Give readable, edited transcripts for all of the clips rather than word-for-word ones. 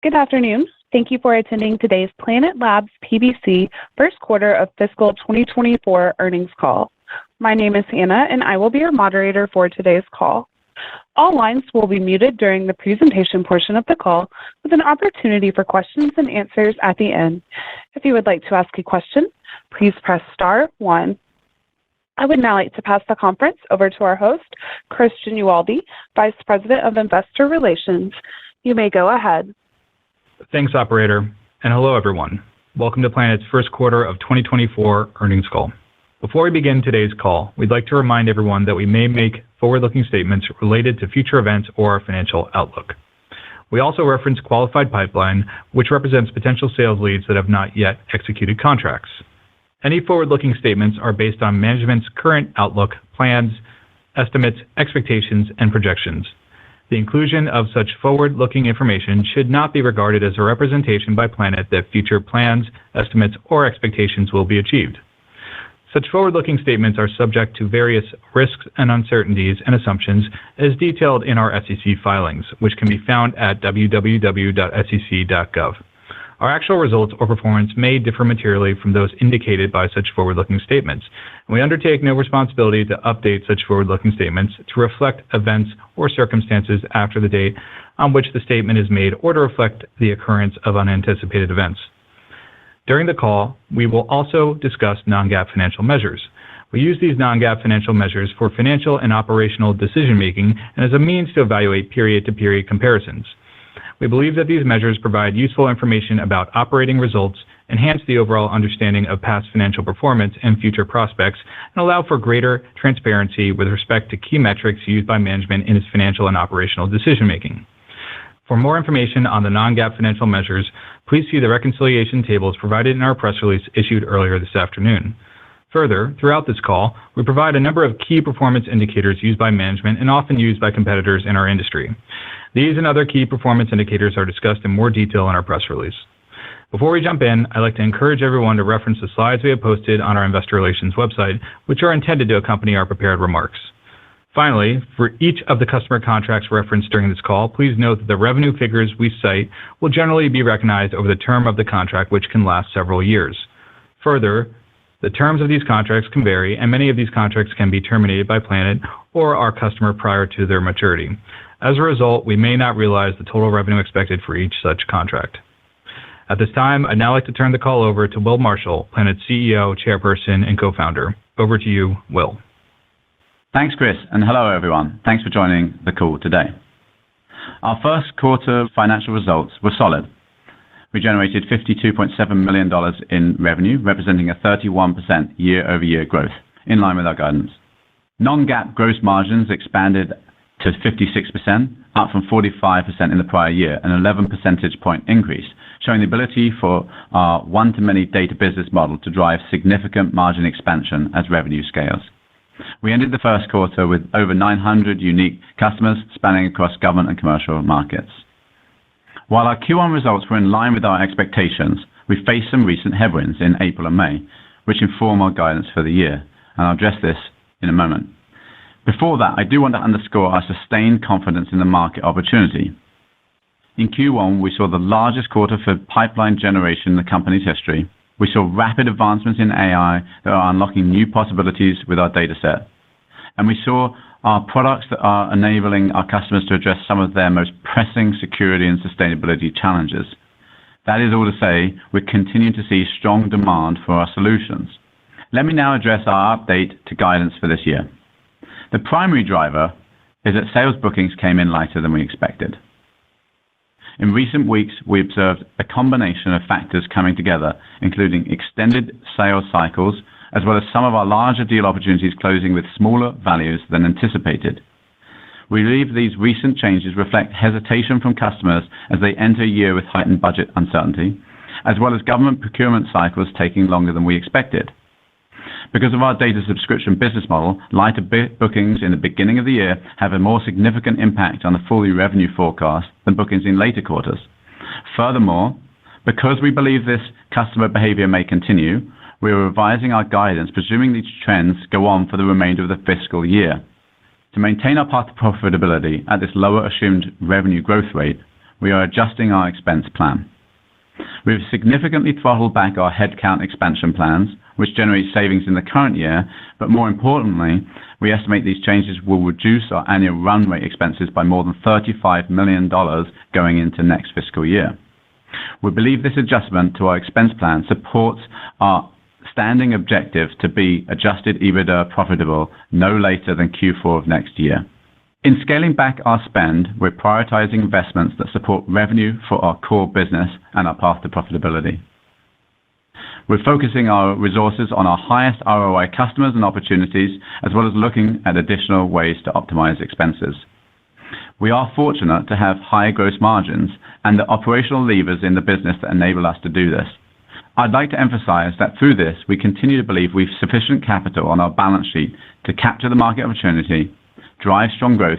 Good afternoon. Thank you for attending today's Planet Labs PBC first quarter of fiscal 2024 earnings call. My name is Hannah, and I will be your moderator for today's call. All lines will be muted during the presentation portion of the call, with an opportunity for questions and answers at the end. If you would like to ask a question, please press star 1. I would now like to pass the conference over to our host, Christian Uwalde, Vice President of Investor Relations. You may go ahead. Thanks, operator, and hello, everyone. Welcome to Planet's first quarter of 2024 earnings call. Before we begin today's call, we'd like to remind everyone that we may make forward-looking statements related to future events or our financial outlook. We also reference qualified pipeline, which represents potential sales leads that have not yet executed contracts. Any forward-looking statements are based on management's current outlook, plans, estimates, expectations, and projections. The inclusion of such forward-looking information should not be regarded as a representation by Planet that future plans, estimates, or expectations will be achieved. Such forward-looking statements are subject to various risks and uncertainties and assumptions as detailed in our SEC filings, which can be found at www.sec.gov. Our actual results or performance may differ materially from those indicated by such forward-looking statements, and we undertake no responsibility to update such forward-looking statements to reflect events or circumstances after the date on which the statement is made or to reflect the occurrence of unanticipated events. During the call, we will also discuss non-GAAP financial measures. We use these non-GAAP financial measures for financial and operational decision-making and as a means to evaluate period-to-period comparisons. We believe that these measures provide useful information about operating results, enhance the overall understanding of past financial performance and future prospects, and allow for greater transparency with respect to key metrics used by management in its financial and operational decision-making. For more information on the non-GAAP financial measures, please see the reconciliation tables provided in our press release issued earlier this afternoon. Further, throughout this call, we provide a number of key performance indicators used by management and often used by competitors in our industry. These and other key performance indicators are discussed in more detail in our press release. Before we jump in, I'd like to encourage everyone to reference the slides we have posted on our Investor Relations website, which are intended to accompany our prepared remarks. Finally, for each of the customer contracts referenced during this call, please note that the revenue figures we cite will generally be recognized over the term of the contract, which can last several years. Further, the terms of these contracts can vary, and many of these contracts can be terminated by Planet or our customer prior to their maturity. As a result, we may not realize the total revenue expected for each such contract. At this time, I'd now like to turn the call over to Will Marshall, Planet's CEO, Chairperson, and Co-founder. Over to you, Will. Thanks, Chris, and hello, everyone. Thanks for joining the call today. Our first quarter financial results were solid. We generated $52.7 million in revenue, representing a 31% year-over-year growth, in line with our guidance. Non-GAAP gross margins expanded to 56%, up from 45% in the prior year, an 11 percentage point increase, showing the ability for our one-to-many data business model to drive significant margin expansion as revenue scales. We ended the first quarter with over 900 unique customers spanning across government and commercial markets. While our Q1 results were in line with our expectations, we faced some recent headwinds in April and May, which inform our guidance for the year, and I'll address this in a moment. Before that, I do want to underscore our sustained confidence in the market opportunity. In Q1, we saw the largest quarter for pipeline generation in the company's history. We saw rapid advancements in AI that are unlocking new possibilities with our data set. And we saw our products that are enabling our customers to address some of their most pressing security and sustainability challenges. That is all to say, we continue to see strong demand for our solutions. Let me now address our update to guidance for this year. The primary driver is that sales bookings came in lighter than we expected. In recent weeks, we observed a combination of factors coming together, including extended sales cycles, as well as some of our larger deal opportunities closing with smaller values than anticipated. We believe these recent changes reflect hesitation from customers as they enter a year with heightened budget uncertainty, as well as government procurement cycles taking longer than we expected. Because of our data subscription business model, lighter bookings in the beginning of the year have a more significant impact on the full-year revenue forecast than bookings in later quarters. Furthermore, because we believe this customer behavior may continue, we are revising our guidance, presuming these trends go on for the remainder of the fiscal year. To maintain our path to profitability at this lower assumed revenue growth rate, we are adjusting our expense plan. We've significantly throttled back our headcount expansion plans, which generate savings in the current year, but more importantly, we estimate these changes will reduce our annual run rate expenses by more than $35 million going into next fiscal year. We believe this adjustment to our expense plan supports our standing objective to be adjusted EBITDA profitable no later than Q4 of next year. In scaling back our spend, we're prioritizing investments that support revenue for our core business and our path to profitability. We're focusing our resources on our highest ROI customers and opportunities, as well as looking at additional ways to optimize expenses. We are fortunate to have high gross margins and the operational levers in the business that enable us to do this. I'd like to emphasize that through this, we continue to believe we've sufficient capital on our balance sheet to capture the market opportunity, drive strong growth,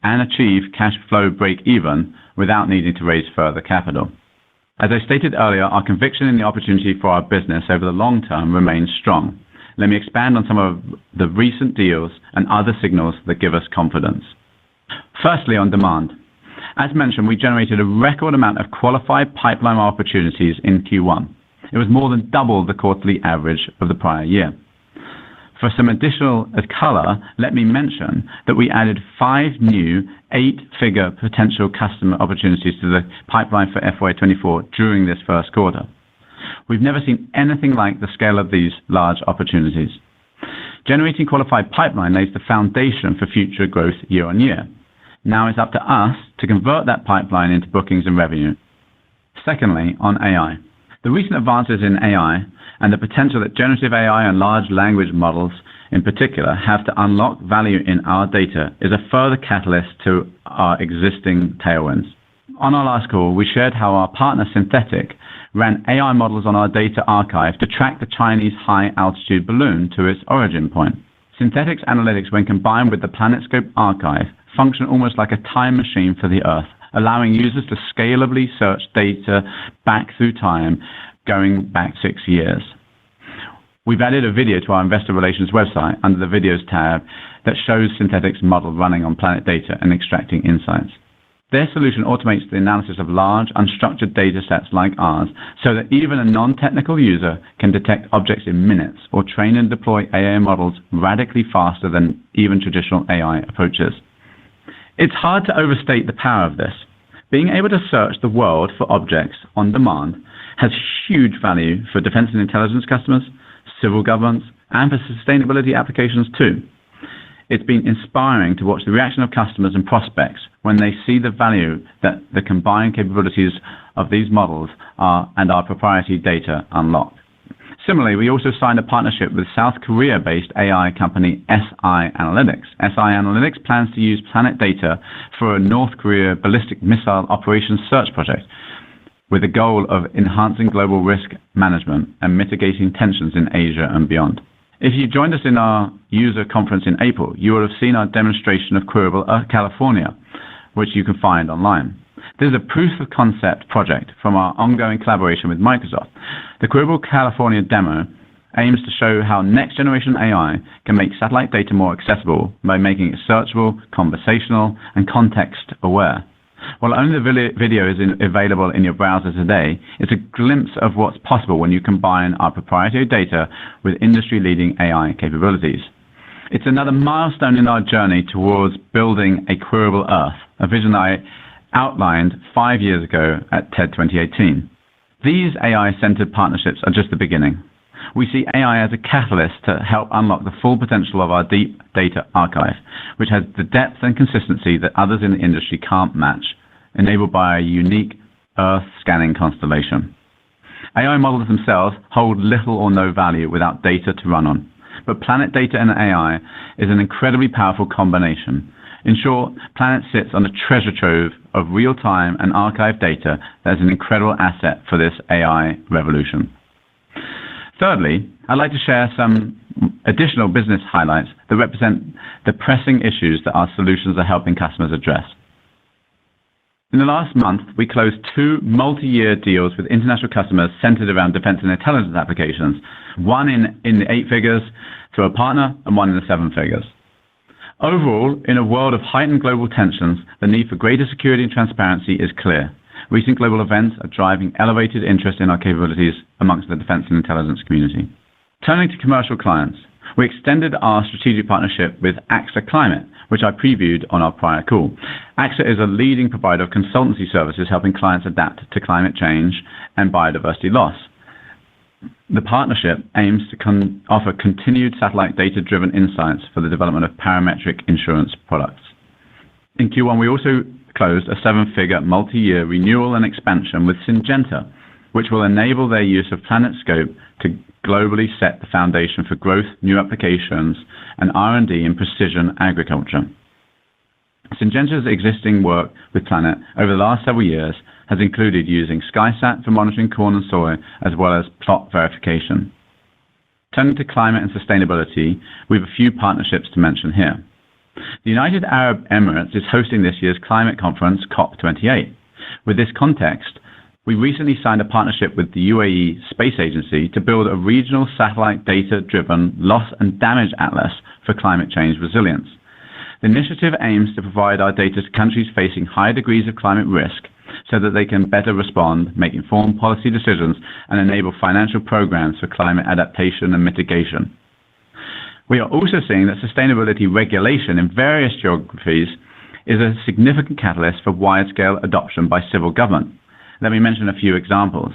and achieve cash flow break-even without needing to raise further capital. As I stated earlier, our conviction in the opportunity for our business over the long term remains strong. Let me expand on some of the recent deals and other signals that give us confidence. Firstly, on demand. As mentioned, we generated a record amount of qualified pipeline opportunities in Q1. It was more than double the quarterly average of the prior year. For some additional color, let me mention that we added 5 new 8-figure potential customer opportunities to the pipeline for FY24 during this first quarter. We've never seen anything like the scale of these large opportunities. Generating qualified pipeline lays the foundation for future growth year on year. Now it's up to us to convert that pipeline into bookings and revenue. Secondly, on AI. The recent advances in AI and the potential that generative AI and large language models in particular have to unlock value in our data is a further catalyst to our existing tailwinds. On our last call, we shared how our partner Synthetic ran AI models on our data archive to track the Chinese high-altitude balloon to its origin point. Synthetic's analytics, when combined with the PlanetScope archive, function almost like a time machine for the Earth, allowing users to scalably search data back through time, going back 6 years. We've added a video to our investor relations website under the videos tab that shows Synthetic's model running on Planet data and extracting insights. Their solution automates the analysis of large, unstructured data sets like ours so that even a non-technical user can detect objects in minutes or train and deploy AI models radically faster than even traditional AI approaches. It's hard to overstate the power of this. Being able to search the world for objects on demand has huge value for defense and intelligence customers, civil governments, and for sustainability applications too. It's been inspiring to watch the reaction of customers and prospects when they see the value that the combined capabilities of these models and our proprietary data unlock. Similarly, we also signed a partnership with South Korea-based AI company SI Analytics. SI Analytics plans to use Planet data for a North Korea ballistic missile operations search project with the goal of enhancing global risk management and mitigating tensions in Asia and beyond. If you joined us in our user conference in April, you will have seen our demonstration of Queryable Earth California, which you can find online. This is a proof of concept project from our ongoing collaboration with Microsoft. The Queryable California demo aims to show how next generation AI can make satellite data more accessible by making it searchable, conversational, and context aware. While only the video is available in your browser today, it's a glimpse of what's possible when you combine our proprietary data with industry-leading AI capabilities. It's another milestone in our journey towards building a Queryable Earth, a vision I outlined 5 years ago at TED 2018. These AI-centered partnerships are just the beginning. We see AI as a catalyst to help unlock the full potential of our deep data archive, which has the depth and consistency that others in the industry can't match, enabled by a unique Earth scanning constellation. AI models themselves hold little or no value without data to run on, but Planet data and AI is an incredibly powerful combination. In short, Planet sits on a treasure trove of real-time and archive data that is an incredible asset for this AI revolution. Thirdly, I'd like to share some additional business highlights that represent the pressing issues that our solutions are helping customers address. In the last month, we closed 2 multi-year deals with international customers centered around defense and intelligence applications, one in the 8 figures through a partner and one in the 7 figures. Overall, in a world of heightened global tensions, the need for greater security and transparency is clear. Recent global events are driving elevated interest in our capabilities amongst the defense and intelligence community. Turning to commercial clients, we extended our strategic partnership with AXA Climate, which I previewed on our prior call. AXA is a leading provider of consultancy services helping clients adapt to climate change and biodiversity loss. The partnership aims to offer continued satellite data-driven insights for the development of parametric insurance products. In Q1, we also closed a 7-figure multi-year renewal and expansion with Syngenta, which will enable their use of PlanetScope to globally set the foundation for growth, new applications, and R&D in precision agriculture. Syngenta's existing work with Planet over the last several years has included using SkySat for monitoring corn and soy, as well as plot verification. Turning to climate and sustainability, we have a few partnerships to mention here. The United Arab Emirates is hosting this year's climate conference, COP28. With this context, we recently signed a partnership with the UAE Space Agency to build a regional satellite data-driven loss and damage atlas for climate change resilience. The initiative aims to provide our data to countries facing high degrees of climate risk so that they can better respond, make informed policy decisions, and enable financial programs for climate adaptation and mitigation. We are also seeing that sustainability regulation in various geographies is a significant catalyst for wide-scale adoption by civil government. Let me mention a few examples.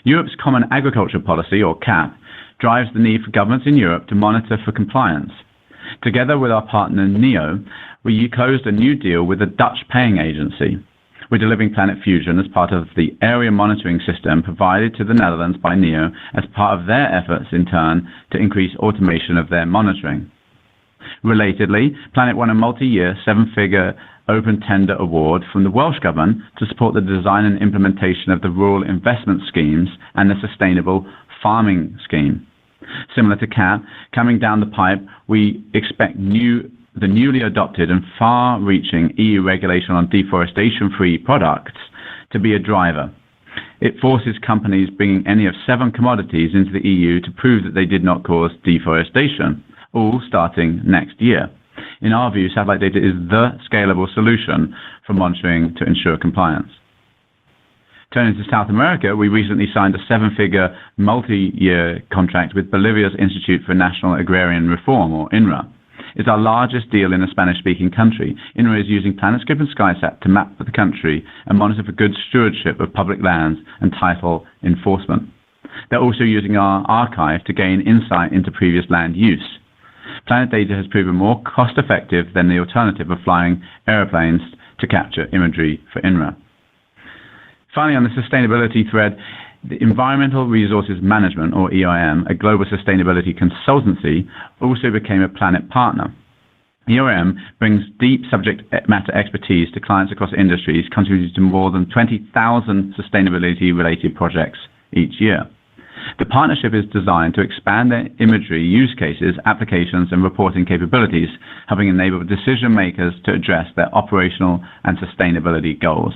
Europe's Common Agriculture Policy, or CAP, drives the need for governments in Europe to monitor for compliance. Together with our partner NEO, we closed a new deal with the Dutch paying agency. We're delivering Planet Fusion as part of the area monitoring system provided to the Netherlands by NEO as part of their efforts in turn to increase automation of their monitoring. Relatedly, Planet won a multi-year 7-figure open tender award from the Welsh Government to support the design and implementation of the rural investment schemes and the sustainable farming scheme. Similar to CAP, coming down the pipe, we expect the newly adopted and far-reaching EU regulation on deforestation-free products to be a driver. It forces companies bringing any of 7 commodities into the EU to prove that they did not cause deforestation, all starting next year. In our view, satellite data is the scalable solution for monitoring to ensure compliance. Turning to South America, we recently signed a 7-figure multi-year contract with Bolivia's Institute for National Agrarian Reform, or INRA. It's our largest deal in a Spanish-speaking country. INRA is using PlanetScope and SkySat to map the country and monitor for good stewardship of public lands and title enforcement. They're also using our archive to gain insight into previous land use. Planet data has proven more cost-effective than the alternative of flying aeroplanes to capture imagery for INRA. Finally, on the sustainability thread, the Environmental Resources Management, or ERM, a global sustainability consultancy, also became a Planet partner. ERM brings deep subject matter expertise to clients across industries, contributing to more than 20,000 sustainability-related projects each year. The partnership is designed to expand their imagery use cases, applications, and reporting capabilities, helping enable decision makers to address their operational and sustainability goals.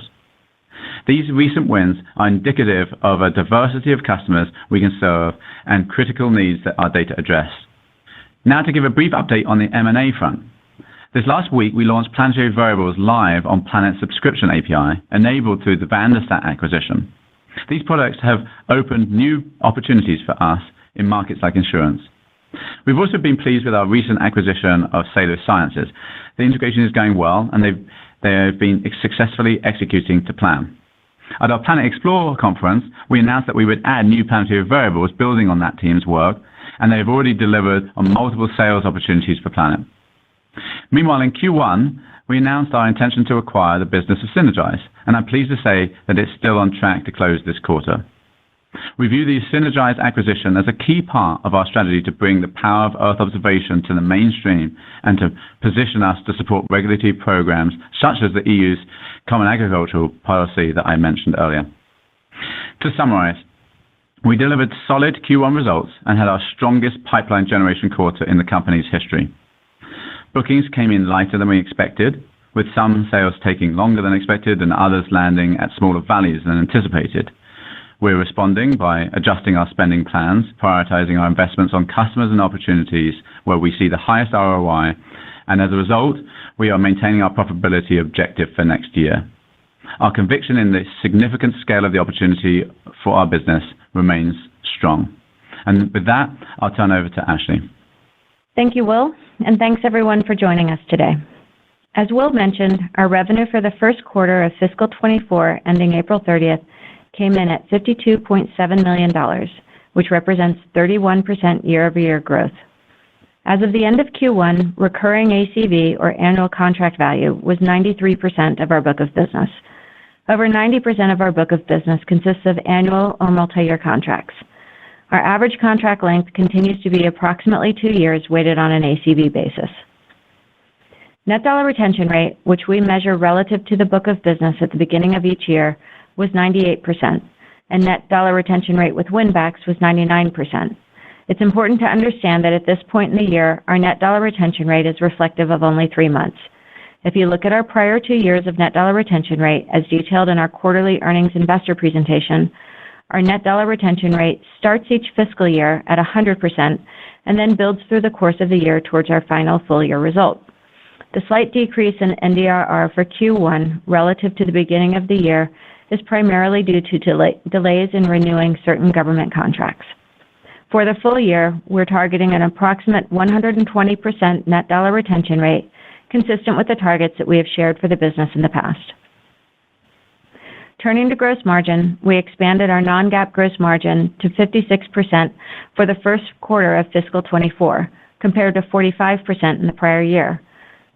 These recent wins are indicative of a diversity of customers we can serve and critical needs that our data address. Now to give a brief update on the M&A front. This last week, we launched Planetary Variables live on Planet Subscription API, enabled through the Vanderstat acquisition. These products have opened new opportunities for us in markets like insurance. We've also been pleased with our recent acquisition of Salo Sciences. The integration is going well, and they've been successfully executing to plan. At our Planet Explorer conference, we announced that we would add new planetary variables building on that team's work, and they have already delivered on multiple sales opportunities for Planet. Meanwhile, in Q1, we announced our intention to acquire the business of Synergize, and I'm pleased to say that it's still on track to close this quarter. We view the Synergize acquisition as a key part of our strategy to bring the power of Earth observation to the mainstream and to position us to support regulatory programs such as the EU's Common Agricultural Policy that I mentioned earlier. To summarize, we delivered solid Q1 results and had our strongest pipeline generation quarter in the company's history. Bookings came in lighter than we expected, with some sales taking longer than expected and others landing at smaller values than anticipated. We're responding by adjusting our spending plans, prioritizing our investments on customers and opportunities where we see the highest ROI, and as a result, we are maintaining our profitability objective for next year. Our conviction in the significant scale of the opportunity for our business remains strong. And with that, I'll turn over to Ashley. Thank you, Will, and thanks everyone for joining us today. As Will mentioned, our revenue for the first quarter of fiscal 24, ending April 30th, came in at $52.7 million, which represents 31% year-over-year growth. As of the end of Q1, recurring ACV, or annual contract value, was 93% of our book of business. Over 90% of our book of business consists of annual or multi-year contracts. Our average contract length continues to be approximately 2 years, weighted on an ACV basis. Net dollar retention rate, which we measure relative to the book of business at the beginning of each year, was 98%, and net dollar retention rate with win-backs was 99%. It's important to understand that at this point in the year, our net dollar retention rate is reflective of only 3 months. If you look at our prior 2 years of net dollar retention rate, as detailed in our quarterly earnings investor presentation, our net dollar retention rate starts each fiscal year at 100% and then builds through the course of the year towards our final full year result. The slight decrease in NDRR for Q1 relative to the beginning of the year is primarily due to delays in renewing certain government contracts. For the full year, we're targeting an approximate 120% net dollar retention rate, consistent with the targets that we have shared for the business in the past. Turning to gross margin, we expanded our non-GAAP gross margin to 56% for the first quarter of fiscal 24, compared to 45% in the prior year.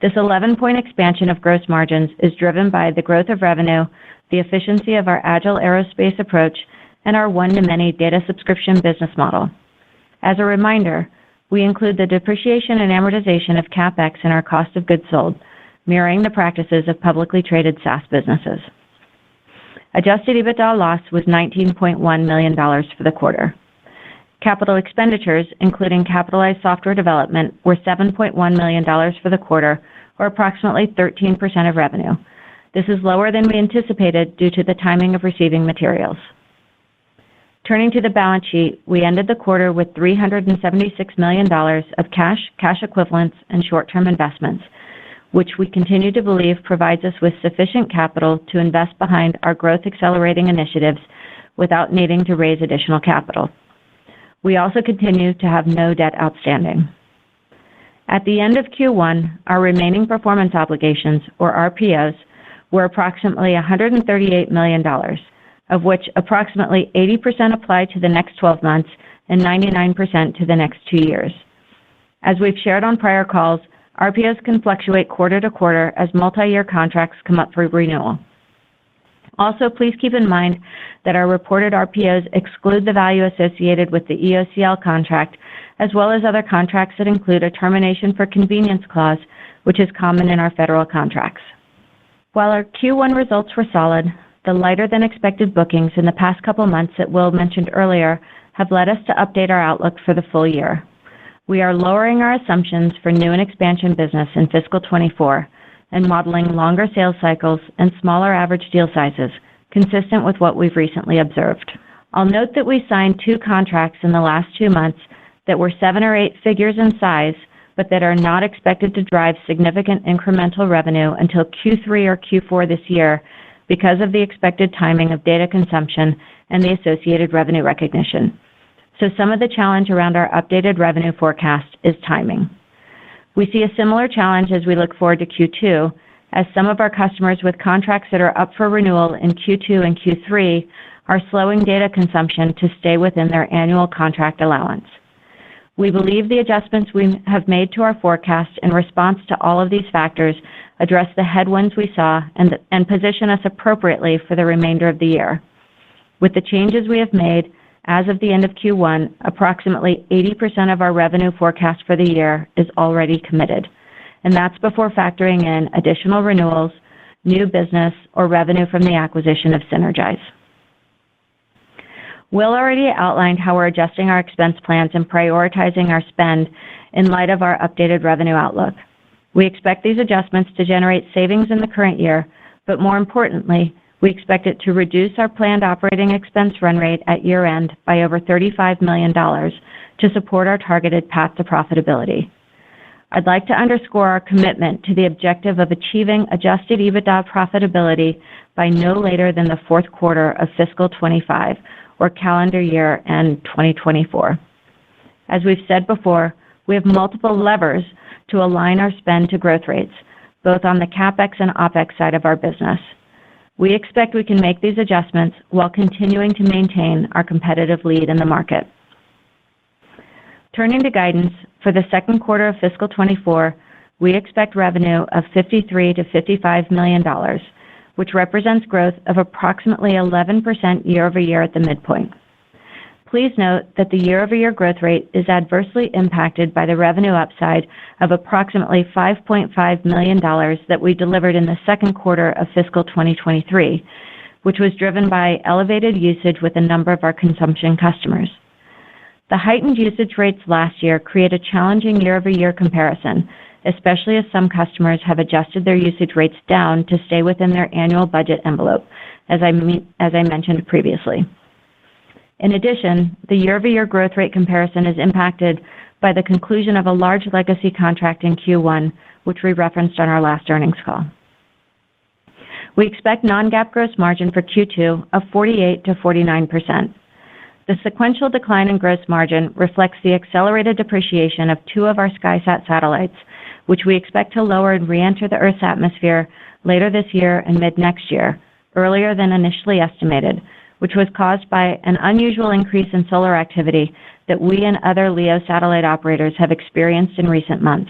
This 11-point expansion of gross margins is driven by the growth of revenue, the efficiency of our agile aerospace approach, and our one-to-many data subscription business model. As a reminder, we include the depreciation and amortization of CapEx in our cost of goods sold, mirroring the practices of publicly traded SaaS businesses. Adjusted EBITDA loss was $19.1 million for the quarter. Capital expenditures, including capitalized software development, were $7.1 million for the quarter, or approximately 13% of revenue. This is lower than we anticipated due to the timing of receiving materials. Turning to the balance sheet, we ended the quarter with $376 million of cash equivalents, and short-term investments, which we continue to believe provides us with sufficient capital to invest behind our growth accelerating initiatives without needing to raise additional capital. We also continue to have no debt outstanding. At the end of Q1, our remaining performance obligations, or RPOs, were approximately $138 million, of which approximately 80% apply to the next 12 months and 99% to the next 2 years. As we've shared on prior calls, RPOs can fluctuate quarter to quarter as multi-year contracts come up for renewal. Also, please keep in mind that our reported RPOs exclude the value associated with the EOCL contract, as well as other contracts that include a termination for convenience clause, which is common in our federal contracts. While our Q1 results were solid, the lighter-than-expected bookings in the past couple months that Will mentioned earlier have led us to update our outlook for the full year. We are lowering our assumptions for new and expansion business in fiscal 24 and modeling longer sales cycles and smaller average deal sizes, consistent with what we've recently observed. I'll note that we signed 2 contracts in the last 2 months that were 7 or 8 figures in size, but that are not expected to drive significant incremental revenue until Q3 or Q4 this year because of the expected timing of data consumption and the associated revenue recognition. So some of the challenge around our updated revenue forecast is timing. We see a similar challenge as we look forward to Q2, as some of our customers with contracts that are up for renewal in Q2 and Q3 are slowing data consumption to stay within their annual contract allowance. We believe the adjustments we have made to our forecast in response to all of these factors address the headwinds we saw and position us appropriately for the remainder of the year. With the changes we have made, as of the end of Q1, approximately 80% of our revenue forecast for the year is already committed, and that's before factoring in additional renewals, new business, or revenue from the acquisition of Synergize. Will already outlined how we're adjusting our expense plans and prioritizing our spend in light of our updated revenue outlook. We expect these adjustments to generate savings in the current year, but more importantly, we expect it to reduce our planned operating expense run rate at year-end by over $35 million to support our targeted path to profitability. I'd like to underscore our commitment to the objective of achieving adjusted EBITDA profitability by no later than the fourth quarter of fiscal 25 or calendar year end 2024. As we've said before, we have multiple levers to align our spend to growth rates, both on the CapEx and OpEx side of our business. We expect we can make these adjustments while continuing to maintain our competitive lead in the market. Turning to guidance, for the second quarter of fiscal 24, we expect revenue of $53 to $55 million, which represents growth of approximately 11% year-over-year at the midpoint. Please note that the year-over-year growth rate is adversely impacted by the revenue upside of approximately $5.5 million that we delivered in the second quarter of fiscal 2023, which was driven by elevated usage with a number of our consumption customers. The heightened usage rates last year create a challenging year-over-year comparison, especially as some customers have adjusted their usage rates down to stay within their annual budget envelope, as I mentioned previously. In addition, the year-over-year growth rate comparison is impacted by the conclusion of a large legacy contract in Q1, which we referenced on our last earnings call. We expect non-GAAP gross margin for Q2 of 48 to 49%. The sequential decline in gross margin reflects the accelerated depreciation of two of our SkySat satellites, which we expect to lower and re-enter the Earth's atmosphere later this year and mid-next year, earlier than initially estimated, which was caused by an unusual increase in solar activity that we and other LEO satellite operators have experienced in recent months.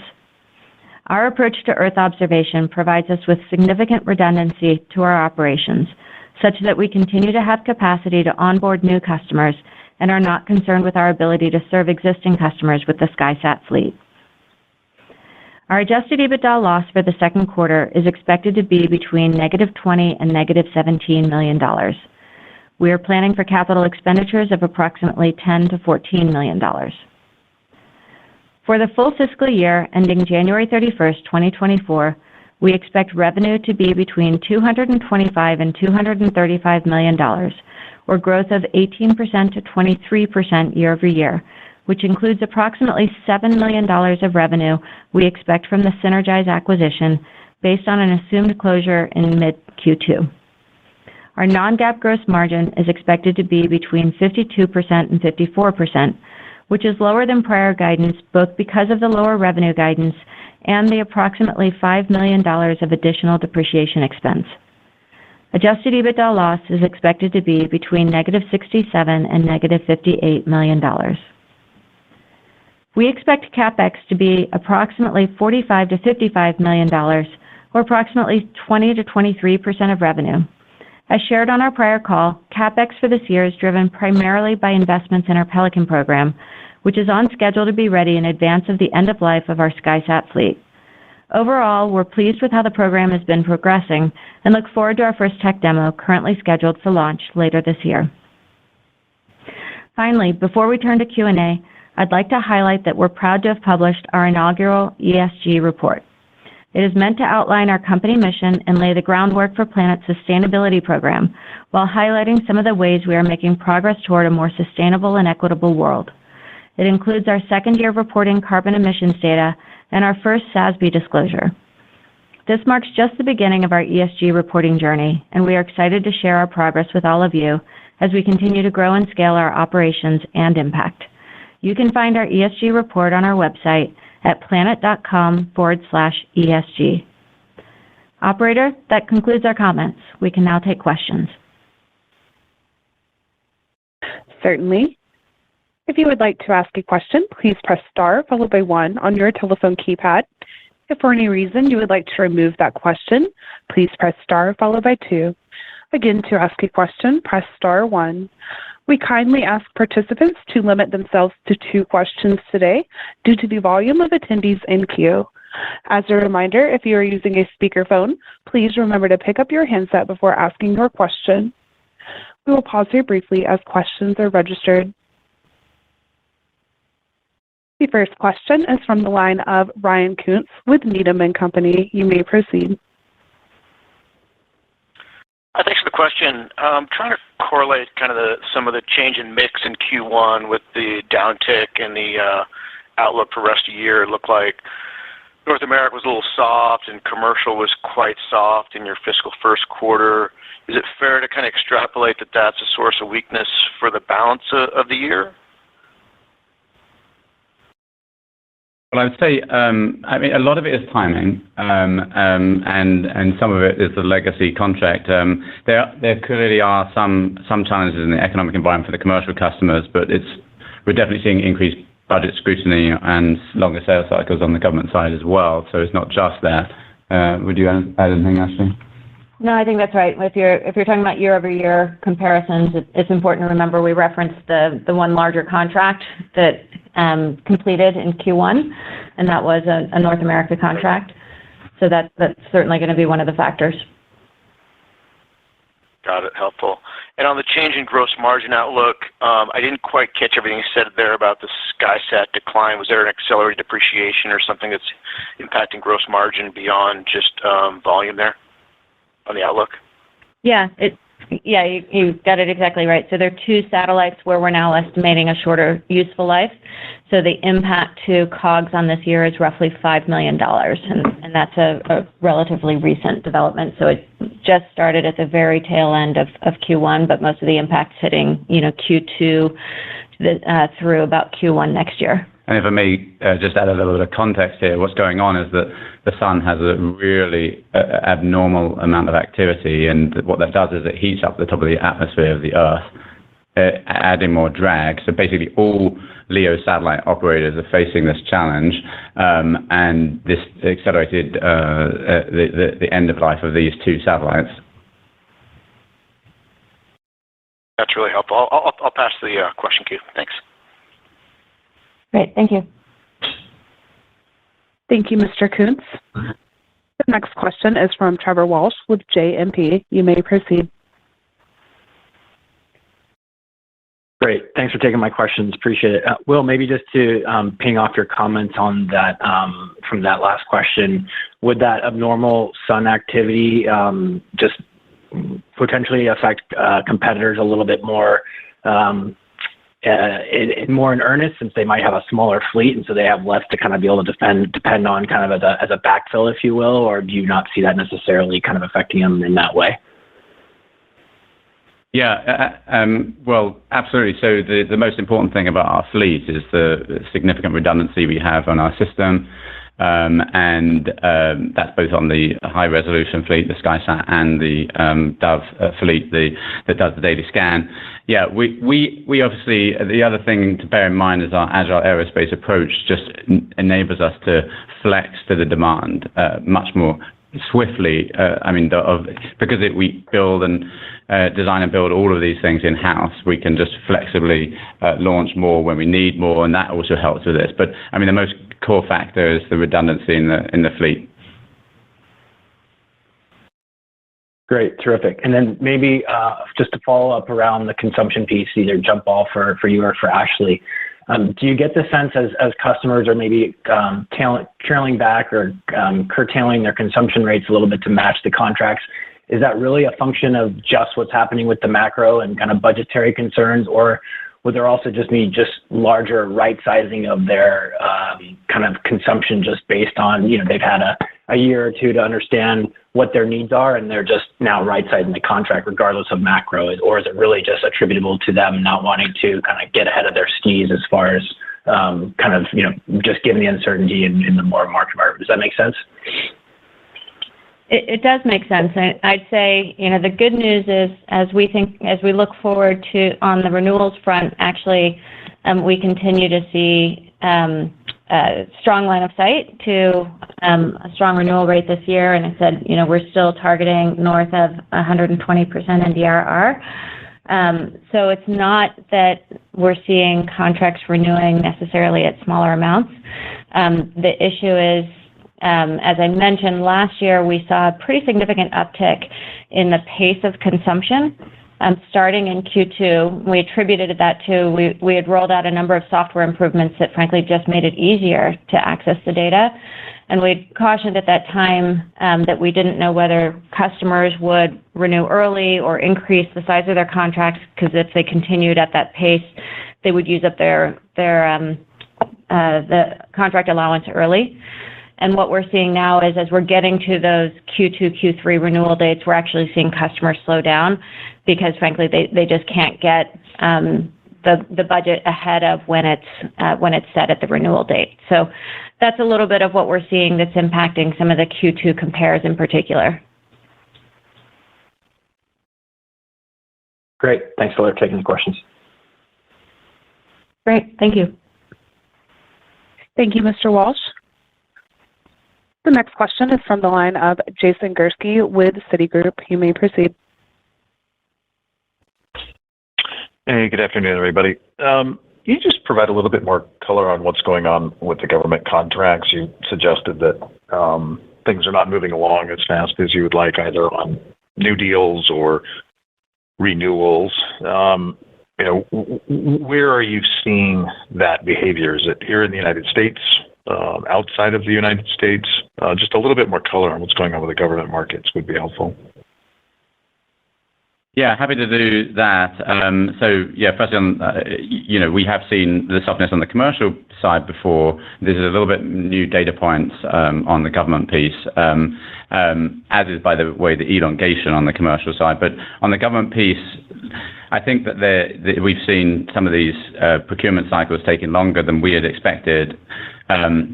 Our approach to Earth observation provides us with significant redundancy to our operations, such that we continue to have capacity to onboard new customers and are not concerned with our ability to serve existing customers with the SkySat fleet. Our adjusted EBITDA loss for the second quarter is expected to be between negative $20 and negative $17 million. We are planning for capital expenditures of approximately $10 to $14 million. For the full fiscal year ending January 31st, 2024, we expect revenue to be between $225 and $235 million, or growth of 18% to 23% year-over-year, which includes approximately $7 million of revenue we expect from the Synergize acquisition based on an assumed closure in mid-Q2. Our non-GAAP gross margin is expected to be between 52% and 54%, which is lower than prior guidance both because of the lower revenue guidance and the approximately $5 million of additional depreciation expense. Adjusted EBITDA loss is expected to be between negative $67 and negative $58 million. We expect CapEx to be approximately $45 to $55 million, or approximately 20 to 23% of revenue. As shared on our prior call, CapEx for this year is driven primarily by investments in our Pelican program, which is on schedule to be ready in advance of the end of life of our SkySat fleet. Overall, we're pleased with how the program has been progressing and look forward to our first tech demo currently scheduled for launch later this year. Finally, before we turn to Q&A, I'd like to highlight that we're proud to have published our inaugural ESG report. It is meant to outline our company mission and lay the groundwork for Planet's sustainability program, while highlighting some of the ways we are making progress toward a more sustainable and equitable world. It includes our second year of reporting carbon emissions data and our first SASB disclosure. This marks just the beginning of our ESG reporting journey, and we are excited to share our progress with all of you as we continue to grow and scale our operations and impact. You can find our ESG report on our website at planet.com/ESG. Operator, that concludes our comments. We can now take questions. Certainly. If you would like to ask a question, please press star followed by 1 on your telephone keypad. If for any reason you would like to remove that question, please press star followed by 2. Again, to ask a question, press star 1. We kindly ask participants to limit themselves to 2 questions today due to the volume of attendees in queue. As a reminder, if you are using a speakerphone, please remember to pick up your handset before asking your question. We will pause here briefly as questions are registered. The first question is from the line of Ryan Koontz with Needham & Company. You may proceed. Thanks for the question. I'm trying to correlate kind of some of the change in mix in Q1 with the downtick and the outlook for the rest of the year. It looked like North America was a little soft and commercial was quite soft in your fiscal first quarter. Is it fair to kind of extrapolate that that's a source of weakness for the balance of the year? Well, I would say, I mean, a lot of it is timing, and some of it is the legacy contract. There clearly are some challenges in the economic environment for the commercial customers, but we're definitely seeing increased budget scrutiny and longer sales cycles on the government side as well. So it's not just that. Would you add anything, Ashley? No, I think that's right. If you're talking about year-over-year comparisons, it's important to remember we referenced the one larger contract that completed in Q1, and that was a North America contract. So that's certainly going to be one of the factors. Got it. Helpful. And on the change in gross margin outlook, I didn't quite catch everything you said there about the SkySat decline. Was there an accelerated depreciation or something that's impacting gross margin beyond just volume there on the outlook? Yeah, you got it exactly right. So there are 2 satellites where we're now estimating a shorter useful life. So the impact to COGS on this year is roughly $5 million, and that's a relatively recent development. So it just started at the very tail end of Q1, but most of the impact's hitting, Q2 through about Q1 next year. And if I may just add a little bit of context here, what's going on is that the sun has a really abnormal amount of activity, and what that does is it heats up the top of the atmosphere of the Earth, adding more drag. So basically all LEO satellite operators are facing this challenge, and this accelerated the end of life of these 2 satellites. That's really helpful. I'll pass the question queue. Thanks. Great. Thank you. Thank you, Mr. Kuntz. The next question is from Trevor Walsh with JMP. You may proceed. Great. Thanks for taking my questions. Appreciate it. Will, maybe just to ping off your comments on that from that last question, would that abnormal sun activity just potentially affect competitors a little bit more in earnest, since they might have a smaller fleet and so they have less to kind of be able to depend on kind of as a backfill, if you will, or do you not see that necessarily kind of affecting them in that way? Yeah, well, absolutely. So the most important thing about our fleet is the significant redundancy we have on our system, and that's both on the high-resolution fleet, the SkySat, and the Dove fleet that does the daily scan. Yeah, we obviously, the other thing to bear in mind is our agile aerospace approach just enables us to flex to the demand much more swiftly. Because we build and design and build all of these things in-house, we can just flexibly launch more when we need more, and that also helps with this. But I mean, the most core factor is the redundancy in the fleet. Great, terrific. And then maybe just to follow up around the consumption piece, either jump ball for you or for Ashley. Do you get the sense as customers are maybe trailing back or curtailing their consumption rates a little bit to match the contracts? Is that really a function of just what's happening with the macro and kind of budgetary concerns, or would there also just be larger right sizing of their kind of consumption just based on, they've had a year or two to understand what their needs are and they're just now right sizing the contract regardless of macro? Or is it really just attributable to them not wanting to kind of get ahead of their skis as far as just given the uncertainty in the more market environment? Does that make sense? It does make sense. I'd say, the good news is as we look forward to on the renewals front, actually, we continue to see a strong line of sight to a strong renewal rate this year. And I said, we're still targeting north of 120% NDRR. So it's not that we're seeing contracts renewing necessarily at smaller amounts. The issue is, as I mentioned, last year we saw a pretty significant uptick in the pace of consumption starting in Q2. We attributed that to we had rolled out a number of software improvements that frankly just made it easier to access the data. And we cautioned at that time that we didn't know whether customers would renew early or increase the size of their contracts, because if they continued at that pace, they would use up the contract allowance early. And what we're seeing now is as we're getting to those Q2, Q3 renewal dates, we're actually seeing customers slow down because, frankly, they just can't get the budget ahead of when it's set at the renewal date. So that's a little bit of what we're seeing that's impacting some of the Q2 compares in particular. Great. Thanks for taking the questions. Great. Thank you. Thank you, Mr. Walsh. The next question is from the line of Jason Gursky with Citigroup. You may proceed. Hey, good afternoon, everybody. Can you just provide a little bit more color on what's going on with the government contracts? You suggested that things are not moving along as fast as you would like, either on new deals or renewals. Where are you seeing that behavior? Is it here in the United States, outside of the United States? Just a little bit more color on what's going on with the government markets would be helpful. Yeah, happy to do that. Firstly, we have seen the softness on the commercial side before. This is a little bit new data points on the government piece, as is, by the way, the elongation on the commercial side. But on the government piece, I think that we've seen some of these procurement cycles taking longer than we had expected.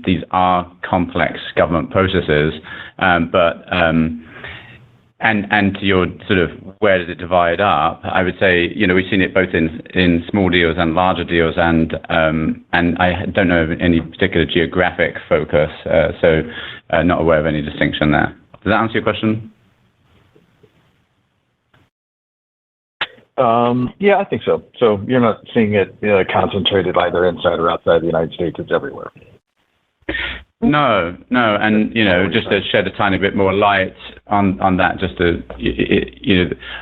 These are complex government processes, And to your sort of where does it divide up, I would say, we've seen it both in small deals and larger deals, and I don't know of any particular geographic focus, so not aware of any distinction there. Does that answer your question? Yeah, I think so. So you're not seeing it concentrated either inside or outside the United States, it's everywhere. No, and just to shed a tiny bit more light on that, just to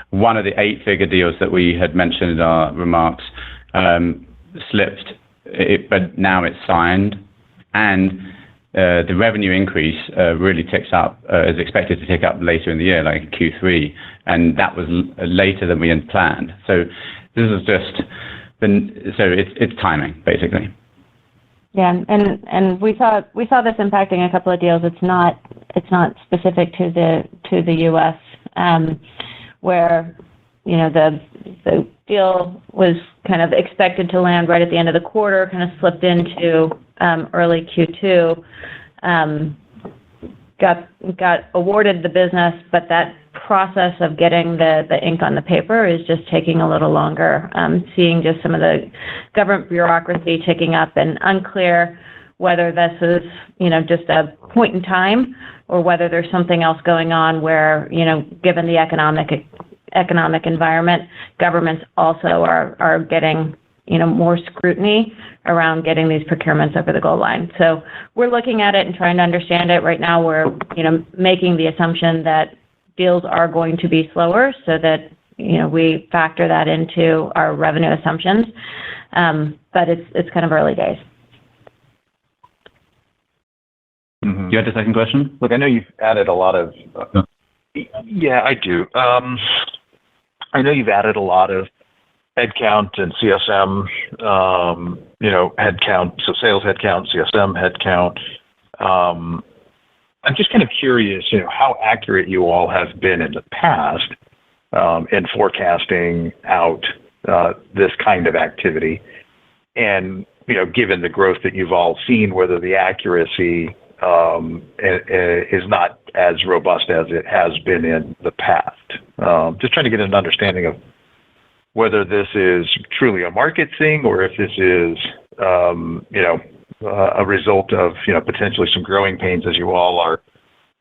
one of the 8-figure deals that we had mentioned in our remarks slipped, but now it's signed, and the revenue increase really ticks up, is expected to tick up later in the year, like Q3, and that was later than we had planned. So this is just it's timing basically. Yeah, and we saw this impacting a couple of deals. It's not specific to the U.S. Where the deal was kind of expected to land right at the end of the quarter, kind of slipped into early Q2. Got awarded the business, but that process of getting the ink on the paper is just taking a little longer. Seeing just some of the government bureaucracy ticking up, and unclear whether this is just a point in time or whether there's something else going on where given the economic environment, governments also are getting more scrutiny around getting these procurements over the goal line. So we're looking at it and trying to understand it. Right now, we're making the assumption that deals are going to be slower, so that we factor that into our revenue assumptions. But it's kind of early days. You had the second question? Look, I know you've added a lot of. Yeah, I do. I know you've added a lot of headcount and CSM, headcount, so sales headcount, CSM headcount. I'm just kind of curious, how accurate you all have been in the past in forecasting out this kind of activity, and given the growth that you've all seen, whether the accuracy is not as robust as it has been in the past. Just trying to get an understanding of whether this is truly a market thing, or if this is, a result of, potentially some growing pains as you all are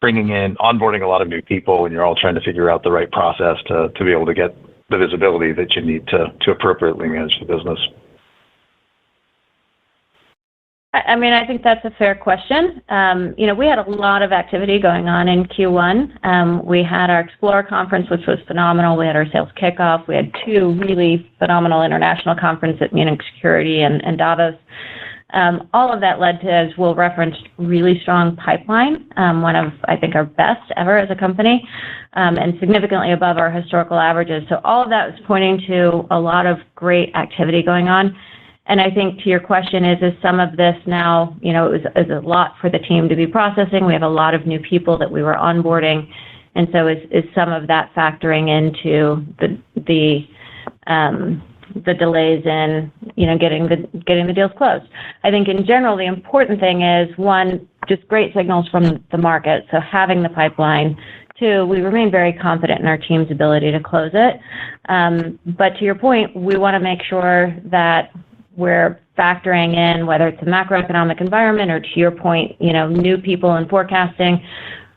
onboarding a lot of new people, and you're all trying to figure out the right process to be able to get the visibility that you need to appropriately manage the business. I mean, I think that's a fair question. We had a lot of activity going on in Q1. We had our Explore conference, which was phenomenal. We had our sales kickoff. We had 2 really phenomenal international conferences at Munich Security and Davos. All of that led to, as Will referenced, really strong pipeline, one of, I think, our best ever as a company, and significantly above our historical averages. So all of that was pointing to a lot of great activity going on. And I think to your question is some of this now, you know, it was a lot for the team to be processing. We have a lot of new people that we were onboarding. And so is some of that factoring into the delays in, you know, getting the deals closed. I think in general, the important thing is, one, just great signals from the market, so having the pipeline. Two, we remain very confident in our team's ability to close it. But to your point, we want to make sure that we're factoring in whether it's a macroeconomic environment or, to your point, you know, new people in forecasting.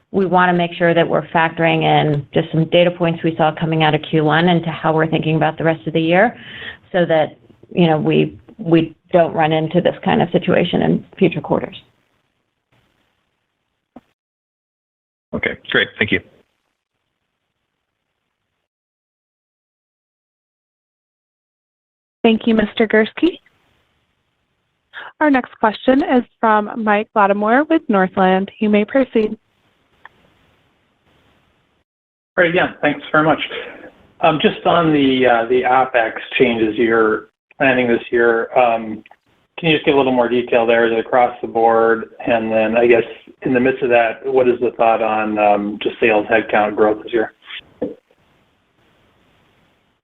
We want to make sure that we're factoring in just some data points we saw coming out of Q1 into how we're thinking about the rest of the year, so that, you know, we don't run into this kind of situation in future quarters. Okay, great. Thank you. Thank you, Mr. Gursky. Our next question is from Mike Lattimore with Northland. You may proceed. Great, yeah, thanks very much. Just on the OpEx changes you're planning this year, can you just give a little more detail there? Is it across the board? And then I guess in the midst of that, what is the thought on just sales headcount growth this year?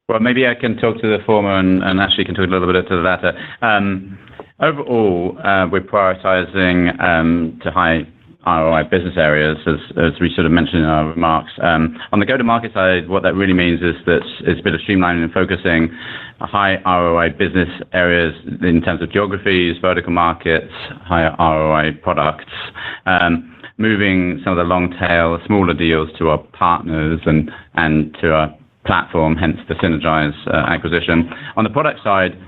Well, maybe I can talk to the former and Ashley can talk a little bit to the latter. Overall, we're prioritizing to high ROI business areas, as we sort of mentioned in our remarks. On the go-to-market side, what that really means is that it's a bit of streamlining and focusing high ROI business areas in terms of geographies, vertical markets, higher ROI products, moving some of the long tail, smaller deals to our partners and to our platform, hence the Synergize acquisition. On the product side,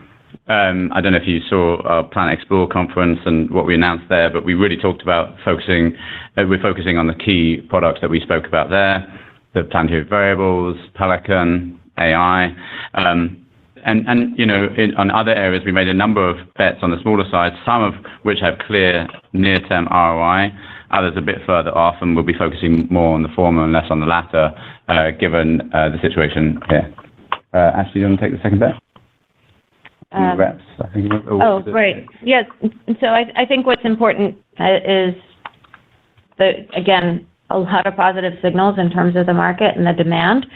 I don't know if you saw our Planet Explore conference and what we announced there, but we really talked about we're focusing on the key products that we spoke about there, the planetary variables, Pelican, AI. And you know, on other areas, we made a number of bets on the smaller side, some of which have clear near-term ROI, others a bit further off, and we'll be focusing more on the former and less on the latter, given the situation here. Ashley, you want to take the second bet? Reps, I think. Great. Yes. So I think what's important is again, a lot of positive signals in terms of the market and the demand.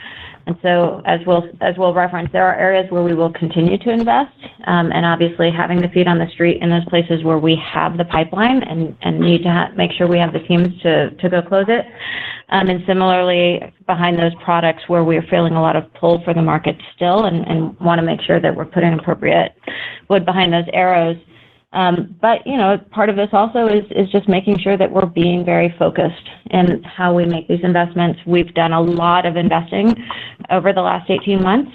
And so as we'll reference, there are areas where we will continue to invest, and obviously having the feet on the street in those places where we have the pipeline and need to make sure we have the teams to go close it. And similarly, behind those products where we're feeling a lot of pull for the market still and want to make sure that we're putting appropriate wood behind those arrows. But, you know, part of this also is just making sure that we're being very focused in how we make these investments. We've done a lot of investing over the last 18 months,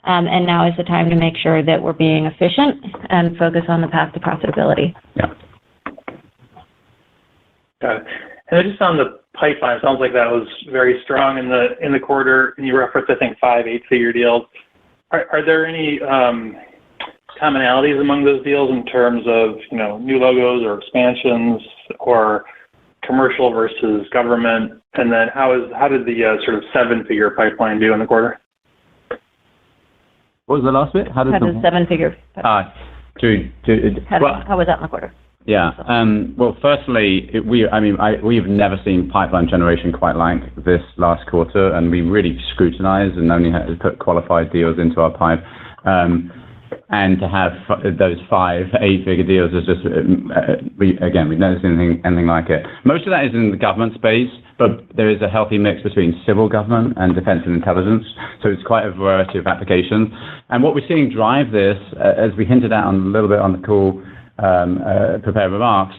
and now is the time to make sure that we're being efficient and focus on the path to profitability. Yeah. Got it. And then just on the pipeline, it sounds like that was very strong in the quarter, and you referenced, I think, 5 8-figure deals. Are there any commonalities among those deals in terms of, you know, new logos or expansions or commercial versus government? And then how did the sort of 7-figure pipeline do in the quarter? What was the last bit? How did the 7-figure? How was that in the quarter? Yeah. Well, firstly, we've never seen pipeline generation quite like this last quarter, and we really scrutinized and only had to put qualified deals into our pipe. And to have those 5 8-figure deals is just, we've never seen anything like it. Most of that is in the government space, but there is a healthy mix between civil government and defense and intelligence. So it's quite a variety of applications. And what we're seeing drive this, as we hinted at a little bit on the call, prepared remarks,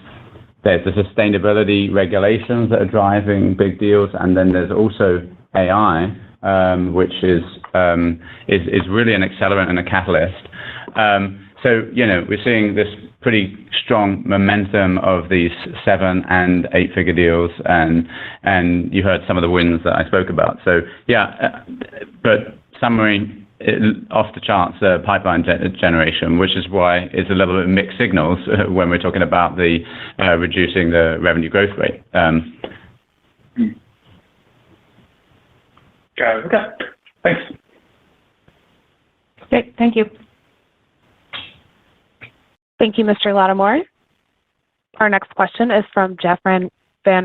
there's the sustainability regulations that are driving big deals, and then there's also AI, which is really an accelerant and a catalyst. So, you know, we're seeing this pretty strong momentum of these 7- and 8-figure deals, and you heard some of the wins that I spoke about. So, yeah, but summary, off the charts, pipeline generation, which is why it's a little bit mixed signals when we're talking about the reducing the revenue growth rate. Got it. Okay. Thanks. Great. Thank you. Thank you, Mr. Lattimore. Our next question is from Jeff Van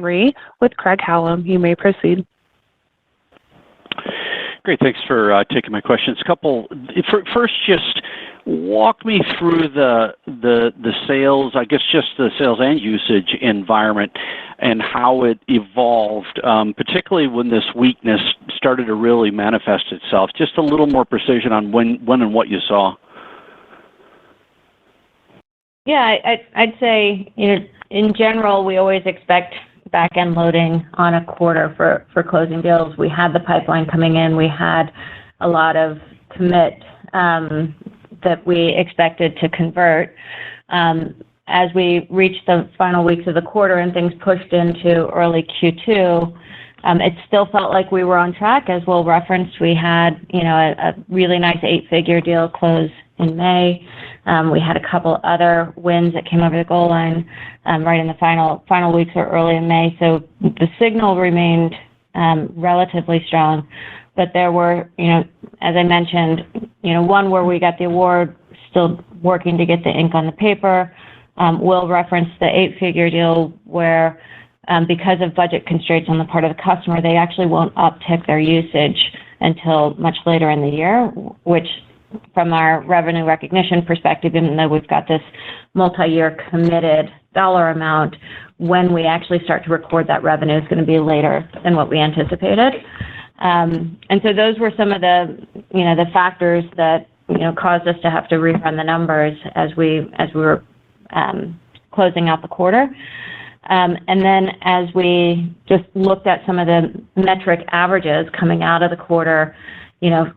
Rhee with Craig-Hallum. You may proceed. Great. Thanks for taking my questions. First, just walk me through the sales, I guess just the sales and usage environment and how it evolved, particularly when this weakness started to really manifest itself. Just a little more precision on when and what you saw. Yeah, I'd say, in general, we always expect back-end loading on a quarter for closing deals. We had the pipeline coming in. We had a lot of commit that we expected to convert. As we reached the final weeks of the quarter and things pushed into early Q2, it still felt like we were on track. As Will referenced, we had, a really nice 8-figure deal close in May. We had a couple other wins that came over the goal line right in the final weeks or early in May. So the signal remained relatively strong. But there were, as I mentioned, one where we got the award, still working to get the ink on the paper. Will referenced the 8-figure deal where, because of budget constraints on the part of the customer, they actually won't uptick their usage until much later in the year, which from our revenue recognition perspective, even though we've got this multi-year committed dollar amount, when we actually start to record that revenue is going to be later than what we anticipated. And so those were some of the, the factors that, caused us to have to rerun the numbers as we were closing out the quarter. And then as we just looked at some of the metric averages coming out of the quarter,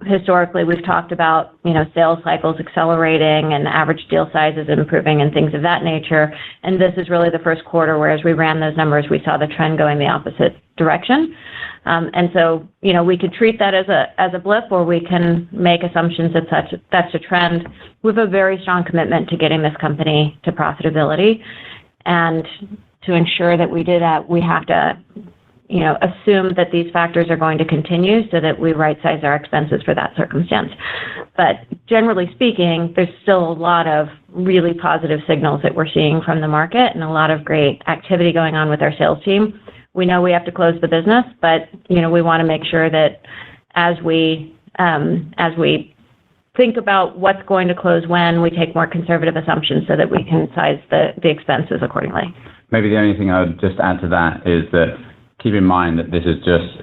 historically we've talked about, sales cycles accelerating and average deal sizes improving and things of that nature. And this is really the first quarter where as we ran those numbers, we saw the trend going the opposite direction. And so, we could treat that as a blip, or we can make assumptions that that's a trend. We have a very strong commitment to getting this company to profitability. And to ensure that we do that, we have to, assume that these factors are going to continue so that we right-size our expenses for that circumstance. But generally speaking, there's still a lot of really positive signals that we're seeing from the market and a lot of great activity going on with our sales team. We know we have to close the business, but, we want to make sure that as we think about what's going to close when, we take more conservative assumptions so that we can size the expenses accordingly. Maybe the only thing I would just add to that is that keep in mind that this is just